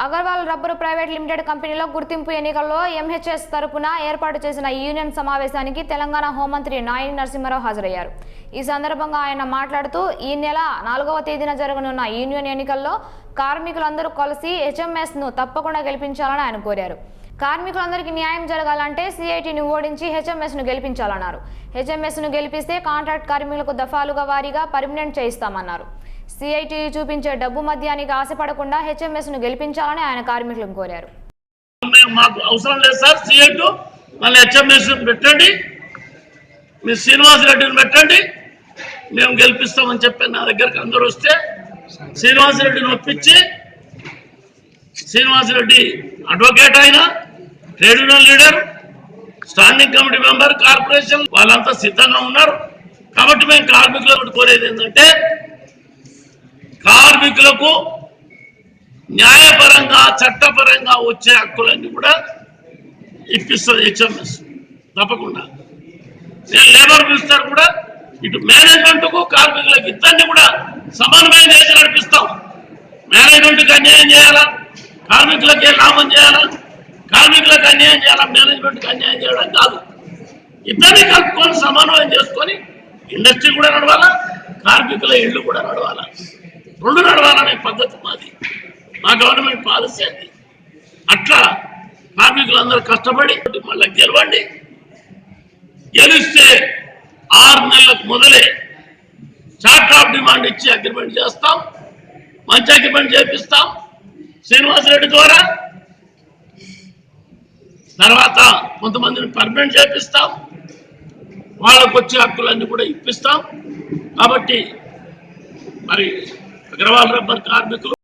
Agarwal rubber private limited కంపెనీలో గుర్తింపు ఎన్నికల్లో ఎంహెచ్ఎస్ తరపున ఏర్పాటు చేసిన యూనియన్ సమావేశానికి తెలంగాణ హోంమంత్రి నాయిని నరసింహారావు హాజరయ్యారు. ఈ సందర్భంగా ఆయన మాట్లాడుతూ ఈ నెల 4వ తేదీన జరగనున్న యూనియన్ ఎన్నికల్లో కార్మికులందరూ కలిసి హెచ్ఎంఎస్ను తప్పకుండా గెలిపించాలని ఆయన కోరారు. కార్మికులందరికీ న్యాయం జరగాలంటే సిఐటిని ఓడించి హెచ్ఎంఎస్ను గెలిపించాలన్నారు. హెచ్ఎంఎస్ను గెలిపిస్తే కాంట్రాక్ట్ కార్మికులకు దఫాలుగా వారీగా పర్మనెంట్ చేయిస్తామన్నారు. సిఐటి చూపించే డబ్బు మధ్యానికి ఆశపడకుండా హెచ్ఎంఎస్ను గెలిపించాలని ఆయన కార్మికులను కోరారు. మాకు అవసరం లేదు సార్, సిఐటి మళ్ళీ హెచ్ఎంఎస్ పెట్టండి, మీరు శ్రీనివాసరెడ్డిని పెట్టండి, మేము గెలిపిస్తామని చెప్పి నా దగ్గరకు అందరూ వస్తే శ్రీనివాసరెడ్డిని ఒప్పించి, శ్రీనివాసరెడ్డి అడ్వకేట్ అయినా, trade union leader, standing committee member, corporation వాళ్ళంతా సిద్ధంగా ఉన్నారు. కాబట్టి మేము కార్మికులకు కోరేది ఏంటంటే కార్మికులకు న్యాయపరంగా చట్టపరంగా వచ్చే హక్కులన్నీ కూడా ఇప్పిస్తుంది హెచ్ఎంఎస్ తప్పకుండా. నేను లేబర్ మినిస్టర్ కూడా ఇటు మేనేజ్మెంట్కు కార్మికులకు ఇద్దరిని కూడా సమన్వయం చేసి నడిపిస్తాం. మేనేజ్మెంట్కి అన్యాయం చేయాలా, కార్మికులకి లాభం చేయాలా, కార్మికులకు అన్యాయం చేయాలా, మేనేజ్మెంట్కి అన్యాయం చేయడం కాదు. ఇద్దరిని కలుపుకొని సమన్వయం చేసుకొని ఇండస్ట్రీ కూడా నడవాలా, కార్మికుల ఇళ్ళు కూడా నడవాలా, రెండు నడవాలనే పద్ధతి మాది, మా గవర్నమెంట్ పాలసీ అది. అట్లా కార్మికులందరూ కష్టపడి మళ్ళీ గెలవండి. గెలిస్తే 6 నెలలకు మొదలే చార్ట్ ఆఫ్ డిమాండ్ ఇచ్చి అగ్రిమెంట్ చేస్తాం, మంచి అగ్రిమెంట్ చేపిస్తాం శ్రీనివాసరెడ్డి ద్వారా. తర్వాత కొంతమందిని పర్మనెంట్ చేపిస్తాం, వాళ్ళకు వచ్చే హక్కులన్నీ కూడా ఇప్పిస్తాం. కాబట్టి మరి అగర్వాల్ రబ్బర్ కార్మికులు